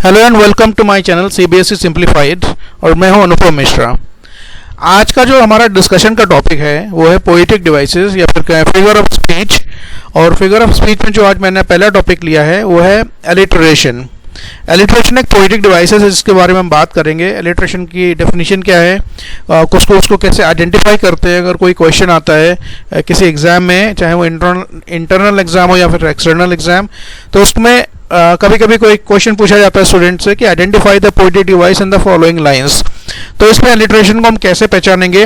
Hello and welcome to my channel CBSE simplified और मैं हूं अनुपम मिश्रा। आज का जो हमारा डिस्कशन का टॉपिक है वो है पोएटिक डिवाइसेस या फिर फिगर ऑफ स्पीच। और फिगर ऑफ स्पीच में जो आज मैंने पहला टॉपिक लिया है वो है एलिटरेशन। एलिटरेशन एक पोएटिक डिवाइसेस है जिसके बारे में हम बात करेंगे। एलिटरेशन की डेफिनेशन क्या है, उसको कैसे आइडेंटिफाई करते हैं। अगर कोई क्वेश्चन आता है किसी एग्ज़ाम में, चाहे वो इंटरनल एग्ज़ाम हो या फिर एक्सटर्नल एग्ज़ाम, तो उसमें कभी कभी कोई क्वेश्चन पूछा जाता है स्टूडेंट से कि identify the poetic device in the following lines. तो इसमें एलिटरेशन को हम कैसे पहचानेंगे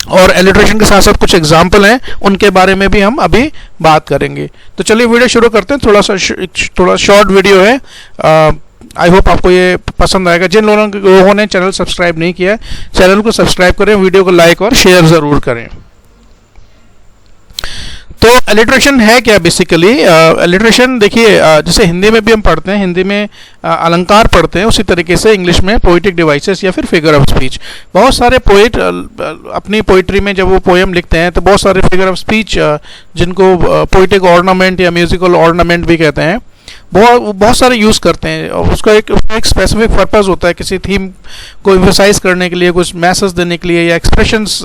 और एलिटरेशन के साथ साथ कुछ एग्जाम्पल हैं, उनके बारे में भी हम अभी बात करेंगे। तो चलिए वीडियो शुरू करते हैं। थोड़ा शॉर्ट वीडियो है। आई होप आपको ये पसंद आएगा। जिन लोगों ने चैनल सब्सक्राइब नहीं किया है, चैनल को सब्सक्राइब करें, वीडियो को लाइक और शेयर ज़रूर करें। तो एलिटरेशन है क्या बेसिकली? एलिटरेशन देखिए, जैसे हिंदी में भी हम पढ़ते हैं, हिंदी में अलंकार पढ़ते हैं, उसी तरीके से इंग्लिश में पोएटिक डिवाइसेस या फिर फिगर ऑफ स्पीच। बहुत सारे पोइट अपनी पोइट्री में जब वो पोएम लिखते हैं तो बहुत सारे फिगर ऑफ स्पीच, जिनको पोएटिक ऑर्नामेंट या म्यूजिकल ऑर्नामेंट भी कहते हैं, बहुत सारे यूज़ करते हैं। और उसका एक स्पेसिफिक पर्पस होता है, किसी थीम को एम्फसाइज करने के लिए, कुछ मैसेज देने के लिए या एक्सप्रेशंस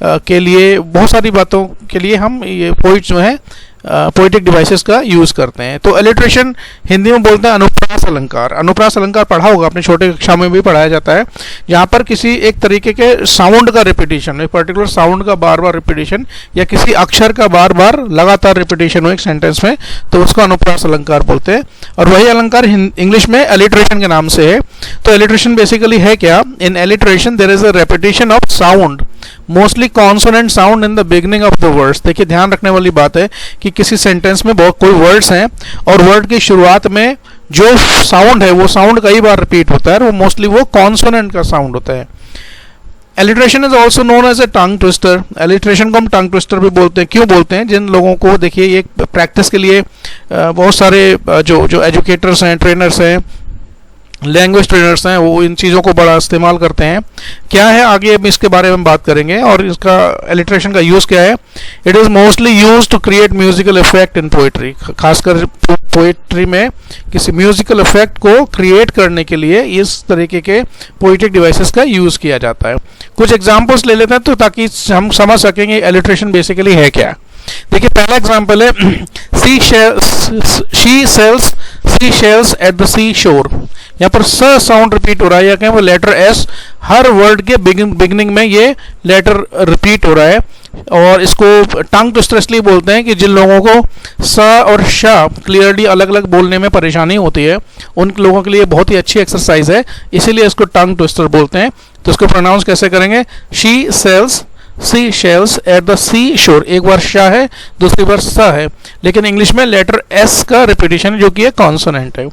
के लिए, बहुत सारी बातों के लिए हम ये पोइट जो है पोएटिक डिवाइसेस का यूज़ करते हैं। तो एलिटरेशन हिंदी में बोलते हैं अनुप्रास अलंकार। अनुप्रास अलंकार पढ़ा होगा आपने, छोटे कक्षा में भी पढ़ाया जाता है, जहाँ पर किसी एक तरीके के साउंड का रिपीटिशन, एक पर्टिकुलर साउंड का बार बार रिपीटिशन या किसी अक्षर का बार बार लगातार रिपीटिशन हो एक सेंटेंस में, तो उसको अनुप्रास अलंकार बोलते हैं। और वही अलंकार इंग्लिश में एलिटरेशन के नाम से है। तो एलिटरेशन बेसिकली है क्या? In alliteration there is a repetition of sound, mostly consonant sound in the beginning of the words. देखिए, ध्यान रखने वाली बात है कि किसी सेंटेंस में बहुत कोई वर्ड्स हैं और वर्ड की शुरुआत में जो साउंड है वो साउंड कई बार रिपीट होता है और वो मोस्टली वो कॉन्सोनेंट का साउंड होता है। Alliteration is also known as a tongue twister. Alliteration को हम टंग ट्विस्टर भी बोलते हैं। क्यों बोलते हैं? जिन लोगों को, देखिए, ये प्रैक्टिस के लिए बहुत सारे जो एजुकेटर्स हैं, ट्रेनर्स हैं, लैंग्वेज ट्रेनर्स हैं, वो इन चीज़ों को बड़ा इस्तेमाल करते हैं। क्या है, आगे हम इसके बारे में बात करेंगे। और इसका एलिटरेशन का यूज़ क्या है? It is mostly use to create musical effect in poetry. खासकर पोइट्री में किसी म्यूजिकल इफेक्ट को क्रिएट करने के लिए इस तरीके के पोएटिक डिवाइसेस का यूज़ किया जाता है। कुछ एग्जाम्पल्स ले लेते हैं तो ताकि हम समझ सकेंगे एलिटरेशन बेसिकली है क्या। देखिए, पहला एग्जाम्पल है she sales eight the sea शोर। यहाँ पर स साउंड रिपीट हो रहा है, या कहें वो लेटर एस, हर वर्ड के बिगिनिंग में ये लेटर रिपीट हो रहा है। और इसको टंग ट्विस्टर इसलिए बोलते हैं कि जिन लोगों को स और श क्लियरली अलग अलग बोलने में परेशानी होती है, उन लोगों के लिए बहुत ही अच्छी एक्सरसाइज है, इसीलिए इसको टंग ट्विस्टर बोलते हैं। तो इसको प्रोनाउंस कैसे करेंगे? She sells sea shells at the sea shore. एक बार शाह है, दूसरी बार सा है, लेकिन इंग्लिश में लेटर एस का रिपीटिशन जो कि कॉन्सोनेंट है।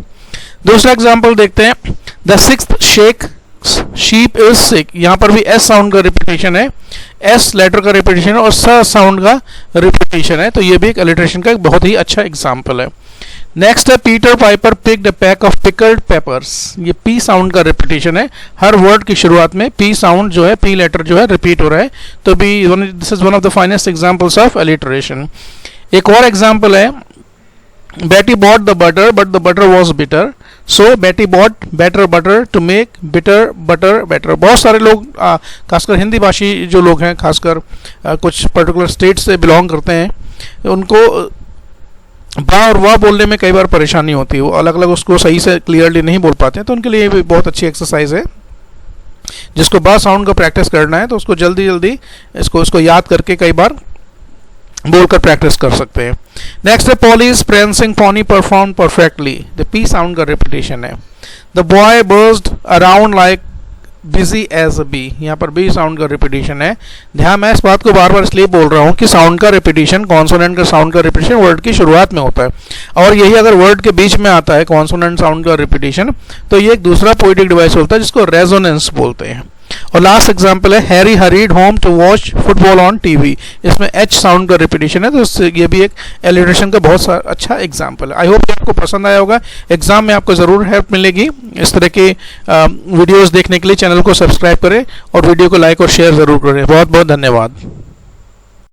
दूसरा एग्जांपल देखते हैं। The sixth shake sheep is sick. यहाँ पर भी एस साउंड का रिपीटिशन है, एस लेटर का रिपीटिशन है और स साउंड का रिपीटिशन है। तो ये भी एक एलिटरेशन का एक बहुत ही अच्छा एग्जाम्पल है। नेक्स्ट है Peter Piper picked a pack of pickled papers. ये पी साउंड का रिपीटिशन है, हर वर्ड की शुरुआत में पी साउंड जो है, पी लेटर जो है रिपीट हो रहा है। तो this is one of the finest examples of alliteration. एक और एग्जांपल है, Betty bought the butter but the butter was bitter, so Betty bought better butter to make bitter butter better. बहुत सारे लोग, खासकर हिंदी भाषी जो लोग हैं, खासकर कुछ पर्टिकुलर स्टेट से बिलोंग करते हैं, उनको बा और वाह बोलने में कई बार परेशानी होती है, वो अलग अलग उसको सही से क्लियरली नहीं बोल पाते हैं। तो उनके लिए भी बहुत अच्छी एक्सरसाइज है। जिसको बा साउंड का प्रैक्टिस करना है तो उसको जल्दी इसको याद करके कई बार बोलकर प्रैक्टिस कर सकते हैं। नेक्स्ट है Polly's prancing pony perform perfectly. The P sound का रिपीटिशन है। The boy burst around like busy as a bee. यहाँ पर बी साउंड का रिपीटिशन है। ध्यान, मैं इस बात को बार बार इसलिए बोल रहा हूँ कि साउंड का रिपीटिशन, कॉन्सोनेंट का साउंड का रिपीटिशन वर्ड की शुरुआत में होता है, और यही अगर वर्ड के बीच में आता है कॉन्सोनेंट साउंड का रिपीटिशन, तो ये एक दूसरा पोएटिक डिवाइस होता है जिसको रेजोनेंस बोलते हैं। और लास्ट एग्जांपल है Harry hurried home to watch football on TV. इसमें एच साउंड का रिपीटिशन है, तो ये भी एक एलिटरेशन का बहुत अच्छा एग्जांपल है। आई होप आपको पसंद आया होगा। एग्जाम में आपको ज़रूर हेल्प मिलेगी। इस तरह के वीडियोस देखने के लिए चैनल को सब्सक्राइब करें और वीडियो को लाइक और शेयर ज़रूर करें। बहुत बहुत धन्यवाद।